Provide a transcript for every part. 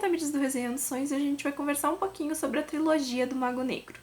Tamires do Resenhando Sonhos e a gente vai conversar um pouquinho sobre a trilogia do Mago Negro.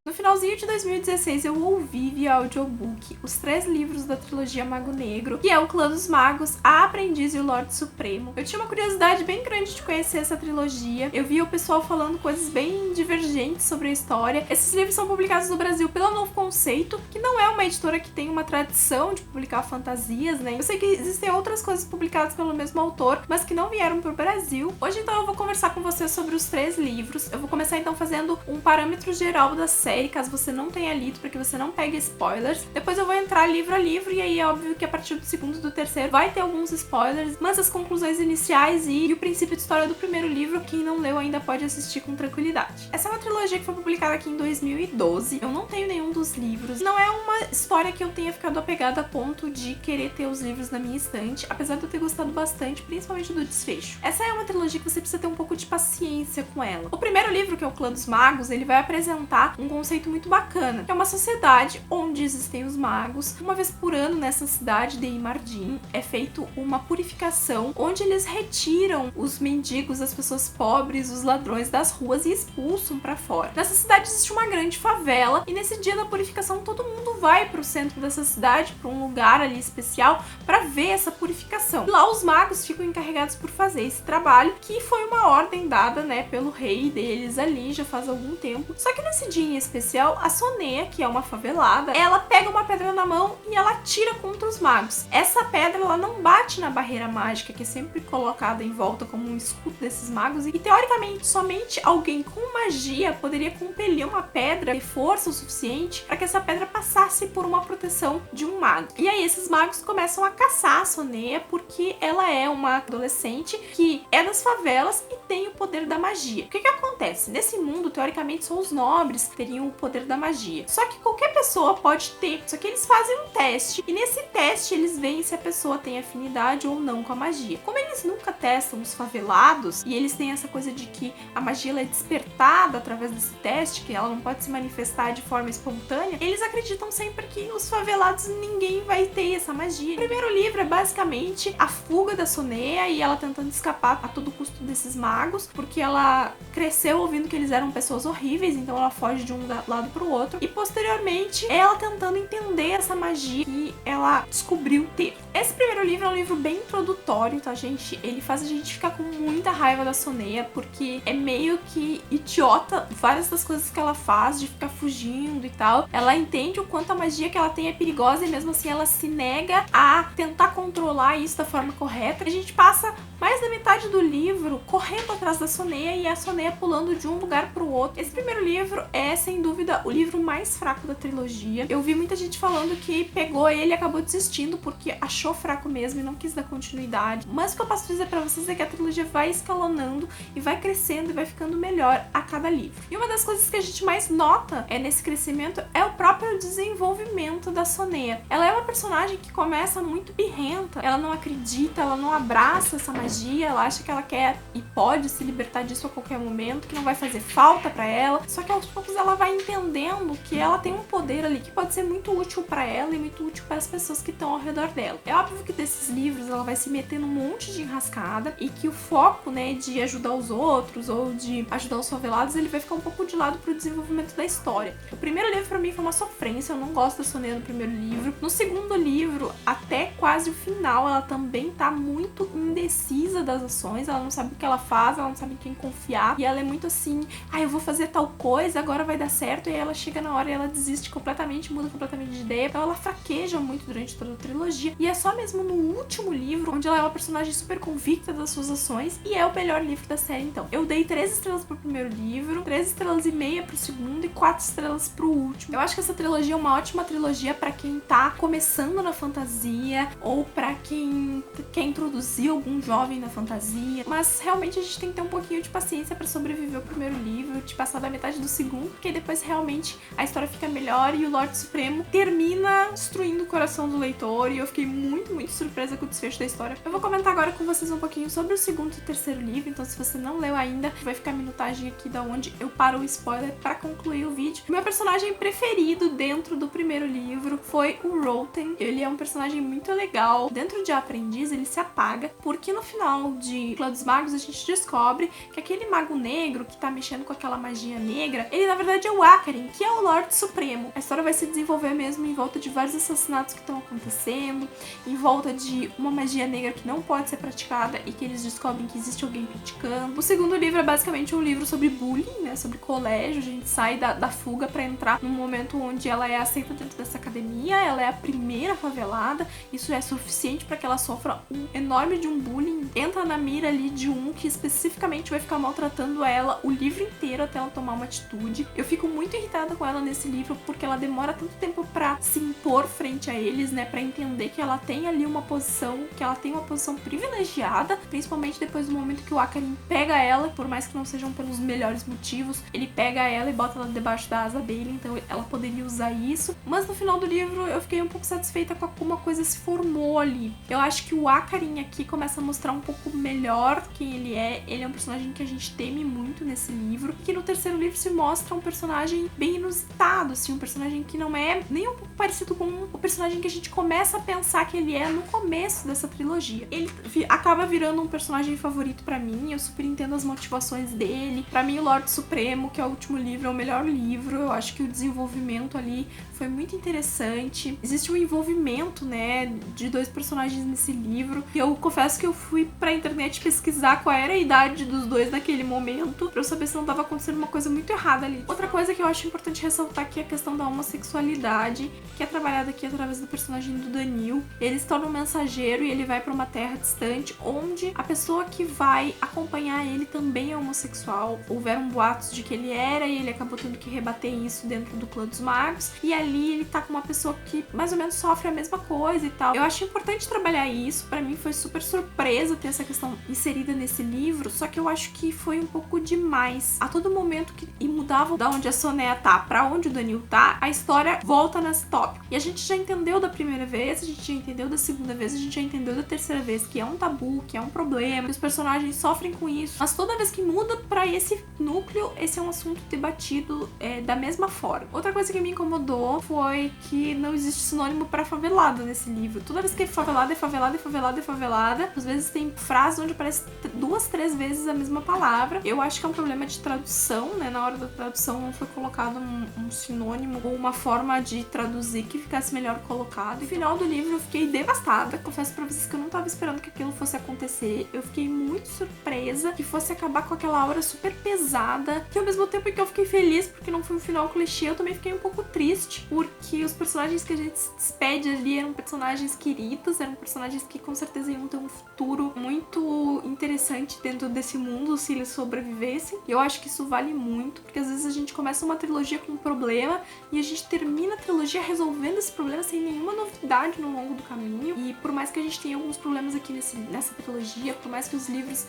No finalzinho de 2016 eu ouvi via audiobook os 3 livros da trilogia Mago Negro, que é o Clã dos Magos, A Aprendiz e o Lorde Supremo. Eu tinha uma curiosidade bem grande de conhecer essa trilogia, eu via o pessoal falando coisas bem divergentes sobre a história. Esses livros são publicados no Brasil pela Novo Conceito, que não é uma editora que tem uma tradição de publicar fantasias, né? Eu sei que existem outras coisas publicadas pelo mesmo autor, mas que não vieram pro Brasil. Hoje então eu vou conversar com vocês sobre os 3 livros. Eu vou começar então fazendo um parâmetro geral da série, caso você não tenha lido, para que você não pegue spoilers. Depois eu vou entrar livro a livro, e aí é óbvio que a partir do segundo e do terceiro vai ter alguns spoilers, mas as conclusões iniciais e o princípio de história do primeiro livro, quem não leu ainda pode assistir com tranquilidade. Essa é uma trilogia que foi publicada aqui em 2012. Eu não tenho nenhum dos livros. Não é uma história que eu tenha ficado apegada a ponto de querer ter os livros na minha estante, apesar de eu ter gostado bastante, principalmente do desfecho. Essa é uma trilogia que você precisa ter um pouco de paciência com ela. O primeiro livro, que é o Clã dos Magos, ele vai apresentar um conceito muito bacana, que é uma sociedade onde existem os magos. Uma vez por ano, nessa cidade de Imardim, é feito uma purificação, onde eles retiram os mendigos, as pessoas pobres, os ladrões das ruas e expulsam pra fora. Nessa cidade existe uma grande favela, e nesse dia da purificação todo mundo vai pro centro dessa cidade, pra um lugar ali especial, pra ver essa purificação. E lá os magos ficam encarregados por fazer esse trabalho, que foi uma ordem dada, né, pelo rei deles ali já faz algum tempo. Só que nesse dia em especial, a Sonea, que é uma favelada, ela pega uma pedra na mão e ela atira contra os magos. Essa pedra, ela não bate na barreira mágica, que é sempre colocada em volta como um escudo desses magos, e teoricamente somente alguém com magia poderia compelir uma pedra de força o suficiente para que essa pedra passasse por uma proteção de um mago. E aí esses magos começam a caçar a Sonea, porque ela é uma adolescente que é das favelas e tem o poder da magia. O que acontece? Nesse mundo, teoricamente, só os nobres teriam o poder da magia. Só que qualquer pessoa pode ter. Só que eles fazem um teste, e nesse teste eles veem se a pessoa tem afinidade ou não com a magia. Como eles nunca testam os favelados, e eles têm essa coisa de que a magia ela é despertada através desse teste, que ela não pode se manifestar de forma espontânea, eles acreditam sempre que os favelados ninguém vai ter essa magia. O primeiro livro é basicamente a fuga da Sonea e ela tentando escapar a todo custo desses magos, porque ela cresceu ouvindo que eles eram pessoas horríveis, então ela foge de um lado pro outro, e posteriormente ela tentando entender essa magia que ela descobriu ter. Esse primeiro livro é um livro bem introdutório, tá, gente? Ele faz a gente ficar com muita raiva da Sonea, porque é meio que idiota várias das coisas que ela faz, de ficar fugindo e tal. Ela entende o quanto a magia que ela tem é perigosa, e mesmo assim ela se nega a tentar controlar isso da forma correta. A gente passa mais da metade do livro correndo atrás da Sonea, e a Sonea pulando de um lugar pro outro. Esse primeiro livro é, sem dúvida, o livro mais fraco da trilogia. Eu vi muita gente falando que pegou ele e acabou desistindo porque achou fraco mesmo e não quis dar continuidade. Mas o que eu posso dizer pra vocês é que a trilogia vai escalonando e vai crescendo e vai ficando melhor a cada livro. E uma das coisas que a gente mais nota nesse crescimento é o próprio desenvolvimento da Sonea. Ela é uma personagem que começa muito birrenta, ela não acredita, ela não abraça essa magia, ela acha que ela quer e pode se libertar disso a qualquer momento, que não vai fazer falta pra ela. Só que aos poucos ela vai entendendo que ela tem um poder ali que pode ser muito útil pra ela e muito útil para as pessoas que estão ao redor dela. É óbvio que desses livros ela vai se meter num monte de enrascada, e que o foco, né, de ajudar os outros ou de ajudar os favelados, ele vai ficar um pouco de lado pro desenvolvimento da história. O primeiro livro pra mim foi uma sofrência, eu não gosto da Sonea no primeiro livro. No segundo livro, até quase o final, ela também tá muito indecisa das ações, ela não sabe o que ela faz, ela não sabe em quem confiar, e ela é muito assim, eu vou fazer tal coisa, agora vai dar certo, e aí ela chega na hora e ela desiste completamente, muda completamente de ideia. Então ela fraqueja muito durante toda a trilogia, e é só mesmo no último livro onde ela é uma personagem super convicta das suas ações, e é o melhor livro da série. Então eu dei 3 estrelas pro primeiro livro, 3 estrelas e meia pro segundo e 4 estrelas pro último. Eu acho que essa trilogia é uma ótima trilogia pra quem tá começando na fantasia, ou pra quem quer introduzir algum jovem na fantasia, mas realmente a gente tem que ter um pouquinho de paciência pra sobreviver o primeiro livro, de passar da metade do segundo, porque depois realmente realmente a história fica melhor e o Lorde Supremo termina destruindo o coração do leitor, e eu fiquei muito, muito surpresa com o desfecho da história. Eu vou comentar agora com vocês um pouquinho sobre o segundo e terceiro livro, então se você não leu ainda, vai ficar a minutagem aqui da onde eu paro o spoiler para concluir o vídeo. O meu personagem preferido dentro do primeiro livro foi o Roten. Ele é um personagem muito legal. Dentro de Aprendiz, ele se apaga, porque no final de Clã dos Magos a gente descobre que aquele mago negro que tá mexendo com aquela magia negra, ele na verdade é o Akarin, que é o Lorde Supremo. A história vai se desenvolver mesmo em volta de vários assassinatos que estão acontecendo, em volta de uma magia negra que não pode ser praticada e que eles descobrem que existe alguém praticando. O segundo livro é basicamente um livro sobre bullying, né, sobre colégio. A gente sai da fuga pra entrar num momento onde ela é aceita dentro dessa academia, ela é a primeira favelada, isso é suficiente pra que ela sofra um enorme de um bullying. Entra na mira ali de um que especificamente vai ficar maltratando ela o livro inteiro até ela tomar uma atitude. Eu fico muito irritada com ela nesse livro porque ela demora tanto tempo pra se impor frente a eles, né, pra entender que ela tem ali uma posição, que ela tem uma posição privilegiada, principalmente depois do momento que o Akarin pega ela, por mais que não sejam pelos melhores motivos, ele pega ela e bota ela debaixo da asa dele, então ela poderia usar isso. Mas no final do livro eu fiquei um pouco satisfeita com como a coisa se formou ali. Eu acho que o Akarin aqui começa a mostrar um pouco melhor quem ele é um personagem que a gente teme muito nesse livro, que no terceiro livro se mostra um personagem bem inusitado, assim, um personagem que não é nem um pouco parecido com o personagem que a gente começa a pensar que ele é no começo dessa trilogia. Ele acaba virando um personagem favorito pra mim, eu super entendo as motivações dele. Pra mim, o Lorde Supremo, que é o último livro, é o melhor livro. Eu acho que o desenvolvimento ali foi muito interessante. Existe um envolvimento, né, de dois personagens nesse livro. E eu confesso que eu fui pra internet pesquisar qual era a idade dos dois naquele momento, pra eu saber se não tava acontecendo uma coisa muito errada ali. Outra coisa que eu acho importante ressaltar aqui é a questão da homossexualidade, que é trabalhada aqui através do personagem do Danil. Ele se torna um mensageiro e ele vai pra uma terra distante, onde a pessoa que vai acompanhar ele também é homossexual. Houveram boatos de que ele era e ele acabou tendo que rebater isso dentro do Clã dos Magos. E ali ele tá com uma pessoa que mais ou menos sofre a mesma coisa e tal. Eu acho importante trabalhar isso. Pra mim foi super surpresa ter essa questão inserida nesse livro, só que eu acho que foi um pouco demais. A todo momento e mudava da onde a Sonea tá pra onde o Danil tá, a história volta nesse tópico. E a gente já entendeu da primeira vez, a gente já entendeu da segunda vez, a gente já entendeu da terceira vez que é um tabu, que é um problema, que os personagens sofrem com isso. Mas toda vez que muda pra esse núcleo, esse é um assunto debatido da mesma forma. Outra coisa que me incomodou foi que não existe sinônimo pra favelada nesse livro. Toda vez que é favelada, é favelada, é favelada, é favelada. Às vezes tem frases onde aparece 2, 3 vezes a mesma palavra. Eu acho que é um problema de tradução, né? Na hora da tradução não foi colocado um sinônimo ou uma forma de traduzir que ficasse melhor colocado. No final do livro eu fiquei devastada. Confesso pra vocês que eu não tava esperando que aquilo fosse acontecer. Eu fiquei muito surpresa que fosse acabar com aquela aura super pesada, que ao mesmo tempo que eu fiquei feliz porque não foi um final clichê, eu também fiquei um pouco triste, porque os personagens que a gente se despede ali eram personagens queridos, eram personagens que com certeza iam ter um futuro muito interessante dentro desse mundo se eles sobrevivessem. E eu acho que isso vale muito, porque às vezes a gente começa uma trilogia com um problema e a gente termina a trilogia resolvendo esse problema sem nenhuma novidade no longo do caminho. E por mais que a gente tenha alguns problemas aqui nessa trilogia, por mais que os livros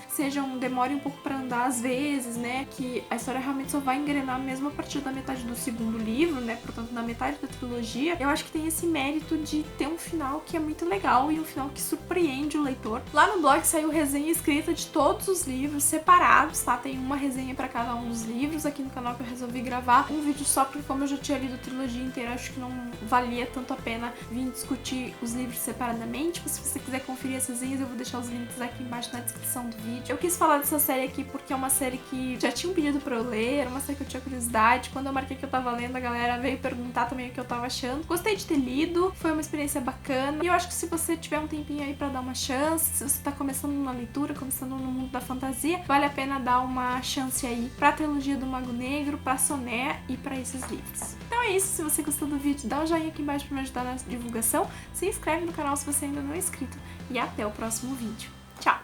demorem um pouco pra andar às vezes, né, que a história realmente só vai engrenar mesmo a partir da metade do segundo livro, né, portanto na metade da trilogia, eu acho que tem esse mérito de ter um final que é muito legal e um final que surpreende o leitor. Lá no blog saiu resenha escrita de todos os livros separados, tá? Tem uma resenha pra cada um dos livros. Aqui no canal que eu resolvi gravar um vídeo só porque como eu já tinha lido a trilogia inteira, acho que não valia tanto a pena vir discutir os livros separadamente. Mas se você quiser conferir as resenhas, eu vou deixar os links aqui embaixo na descrição do vídeo. Eu quis falar dessa série aqui porque é uma série que já tinham pedido pra eu ler, era uma série que eu tinha curiosidade. Quando eu marquei que eu tava lendo, a galera veio perguntar também o que eu tava achando. Gostei de ter lido, foi uma experiência bacana. E eu acho que se você tiver um tempinho aí pra dar uma chance, se você tá começando na leitura, começando no mundo da fantasia, vale a pena dar uma chance aí pra trilogia do Mago Negro, pra Sonea e pra esses livros. Então é isso, se você gostou do vídeo, dá um joinha aqui embaixo pra me ajudar na divulgação, se inscreve no canal se você ainda não é inscrito e até o próximo vídeo. Tchau!